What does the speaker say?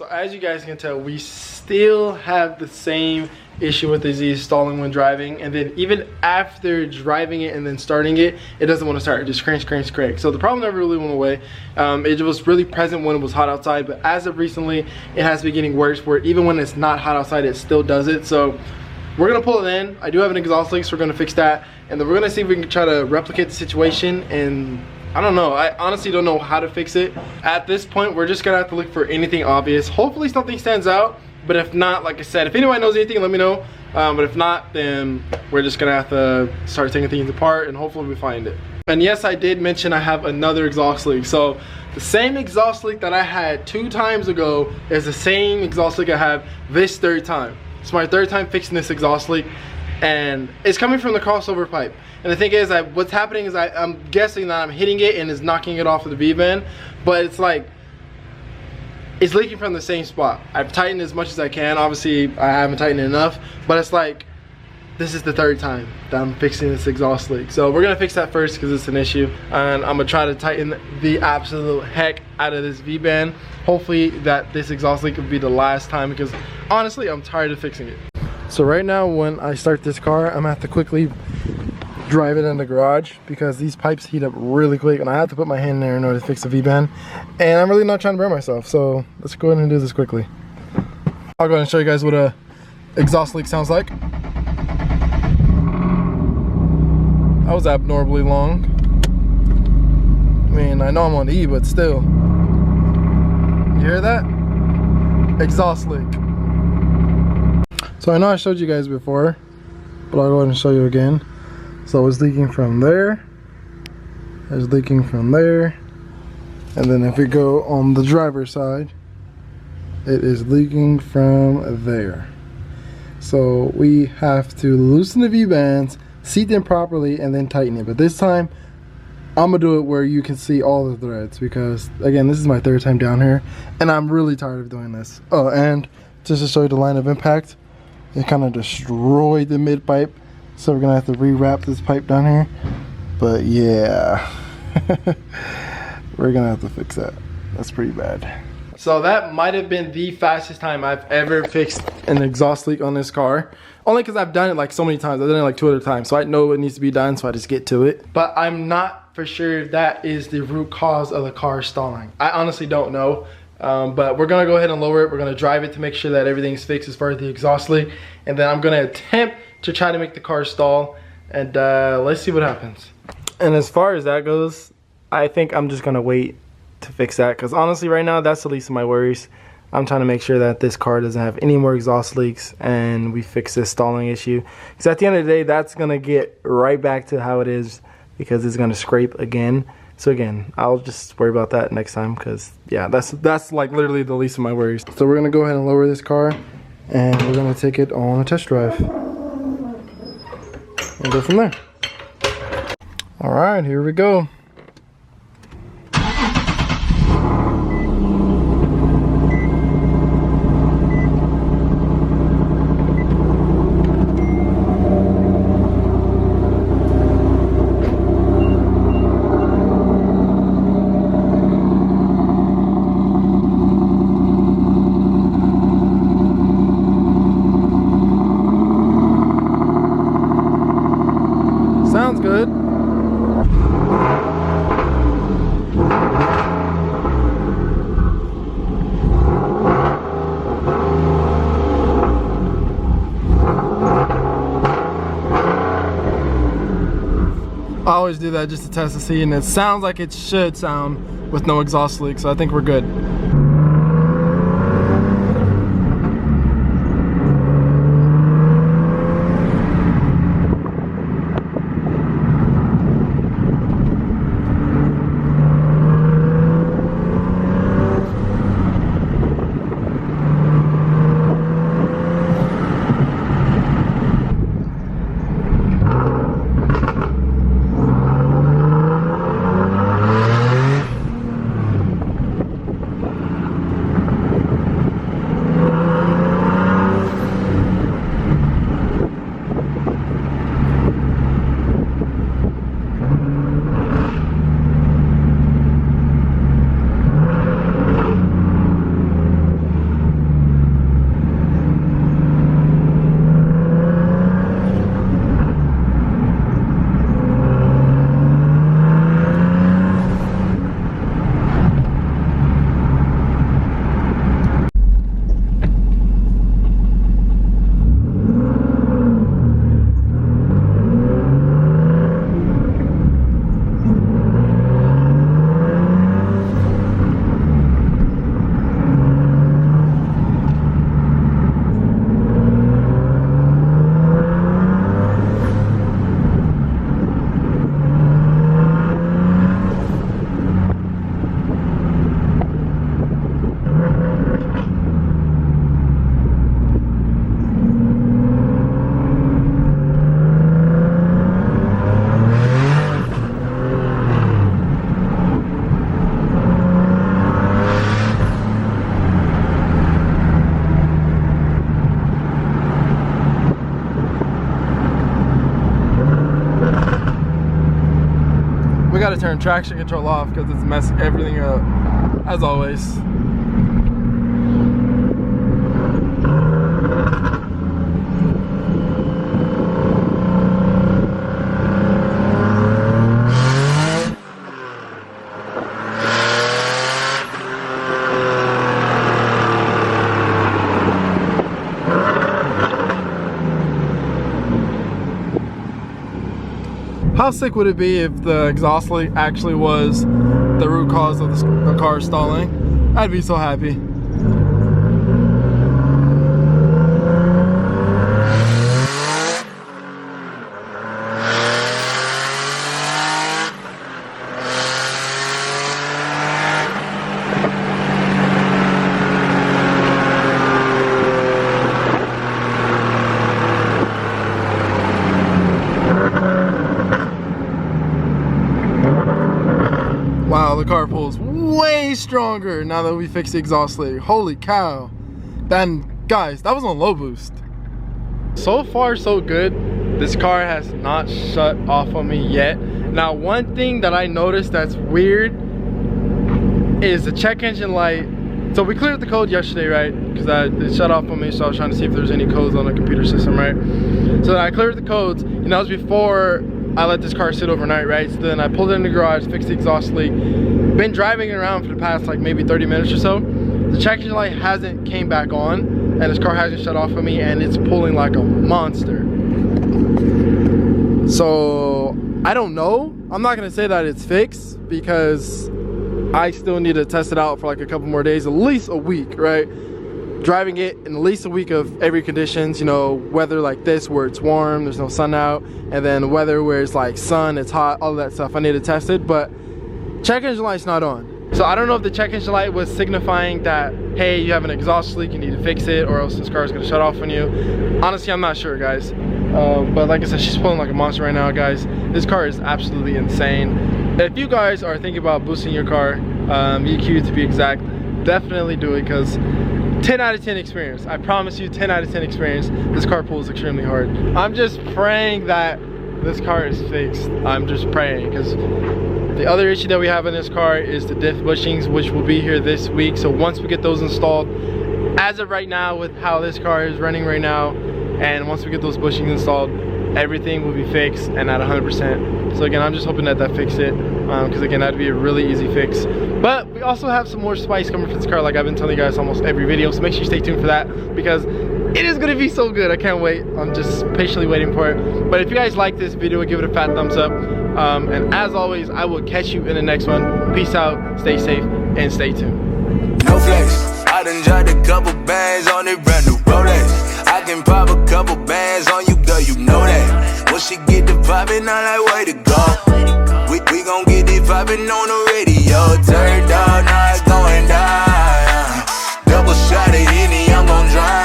So as you guys can tell, we still have the same issue with the Z stalling when driving, and then even after driving it and then starting it, it doesn't want to start. It just cranks. So the problem never really went away. It was really present when it was hot outside, but as of recently, it has been getting worse where even when it's not hot outside, it still does it. So we're gonna pull it in. I do have an exhaust leak, so we're gonna fix that, and then we're gonna see if we can try to replicate the situation. And I don't know, I honestly don't know how to fix it. At this point, we're just gonna have to look for anything obvious. Hopefully something stands out, but if not, like I said, if anyone knows anything, let me know. But if not, then we're just gonna have to start taking things apart and hopefully we find it. And yes, I did mention I have another exhaust leak. So the same exhaust leak that I had 2 times ago is the same exhaust leak I have this 3rd time. It's my 3rd time fixing this exhaust leak, and it's coming from the crossover pipe. And the thing is, what's happening is I'm guessing that I'm hitting it and it's knocking it off of the V-band, but it's like, it's leaking from the same spot. I've tightened as much as I can. Obviously, I haven't tightened enough, but it's like, this is the 3rd time that I'm fixing this exhaust leak. So we're gonna fix that first because it's an issue, and I'm gonna try to tighten the absolute heck out of this V-band. Hopefully that this exhaust leak will be the last time, because honestly, I'm tired of fixing it. So right now, when I start this car, I'm gonna have to quickly drive it in the garage because these pipes heat up really quick, and I have to put my hand in there in order to fix the V-band, and I'm really not trying to burn myself. So let's go ahead and do this quickly. I'll go ahead and show you guys what a exhaust leak sounds like. That was abnormally long. I mean, I know I'm on E, but still. You hear that? Exhaust leak. So I know I showed you guys before, but I'll go ahead and show you again. So it's leaking from there. It's leaking from there. And then if we go on the driver's side, it is leaking from there. So we have to loosen the V-bands, seat them properly, and then tighten it. But this time, I'm gonna do it where you can see all the threads, because again, this is my 3rd time down here and I'm really tired of doing this. Oh, and just to show you the line of impact, it kind of destroyed the mid pipe, so we're gonna have to rewrap this pipe down here. But yeah, we're gonna have to fix that. That's pretty bad. So that might have been the fastest time I've ever fixed an exhaust leak on this car. Only because I've done it like so many times. I've done it like 2 other times, so I know it needs to be done, so I just get to it. But I'm not for sure if that is the root cause of the car stalling. I honestly don't know. But we're gonna go ahead and lower it. We're gonna drive it to make sure that everything's fixed as far as the exhaust leak, and then I'm gonna attempt to try to make the car stall, and let's see what happens. And as far as that goes, I think I'm just gonna wait to fix that, because honestly right now that's the least of my worries. I'm trying to make sure that this car doesn't have any more exhaust leaks and we fix this stalling issue, because at the end of the day, that's gonna get right back to how it is, because it's gonna scrape again. So again, I'll just worry about that next time, because yeah, that's like literally the least of my worries. So we're gonna go ahead and lower this car, and we're gonna take it on a test drive and go from there. All right, here we go. Sounds good. I always do that just to test to see, and it sounds like it should sound with no exhaust leak, so I think we're good. turn traction control off because it's messing everything up, as always. How sick would it be if the exhaust leak actually was the root cause of the car stalling? I'd be so happy. Wow, the car pulls way stronger now that we fixed the exhaust leak. Holy cow. Then, guys, that was on low boost. So far, so good. This car has not shut off on me yet. Now, one thing that I noticed that's weird is the check engine light. So we cleared the code yesterday, right? Because it shut off on me, so I was trying to see if there's any codes on the computer system, right? So I cleared the codes, and that was before I let this car sit overnight, right? So then I pulled it in the garage, fixed the exhaust leak. Been driving it around for the past like maybe 30 minutes or so. The check engine light hasn't came back on, and this car hasn't shut off on me, and it's pulling like a monster. So I don't know. I'm not gonna say that it's fixed because I still need to test it out for like a couple more days, at least a week, right? Driving it in at least a week of every conditions, you know, weather like this where it's warm, there's no sun out, and then weather where it's like sun, it's hot, all of that stuff. I need to test it, but check engine light's not on. So I don't know if the check engine light was signifying that, hey, you have an exhaust leak, you need to fix it, or else this car is gonna shut off on you. Honestly, I'm not sure, guys. But like I said, she's pulling like a monster right now, guys. This car is absolutely insane. If you guys are thinking about boosting your car, EQ to be exact, definitely do it, because 10 out of 10 experience. I promise you, 10 out of 10 experience. This car pulls extremely hard. I'm just praying that this car is fixed. I'm just praying, because the other issue that we have in this car is the diff bushings, which will be here this week. So once we get those installed, as of right now with how this car is running right now, and once we get those bushings installed, everything will be fixed and at 100%. So again, I'm just hoping that fixes it, because again, that'd be a really easy fix. But we also have some more spice coming for this car, like I've been telling you guys almost every video, so make sure you stay tuned for that, because it is gonna be so good. I can't wait. I'm just patiently waiting for it. But if you guys like this video, give it a fat thumbs up. And as always, I will catch you in the next one. Peace out, stay safe, and stay tuned. No flex, I done dropped a couple bands on it brand new Rolex. I can pop a couple bands on you, girl, you know that. Once she get the poppin', I like way to go. We gon' get it poppin' on the radio. Turned up, now it's going down. Double shot of Henny, I'm gon' drown.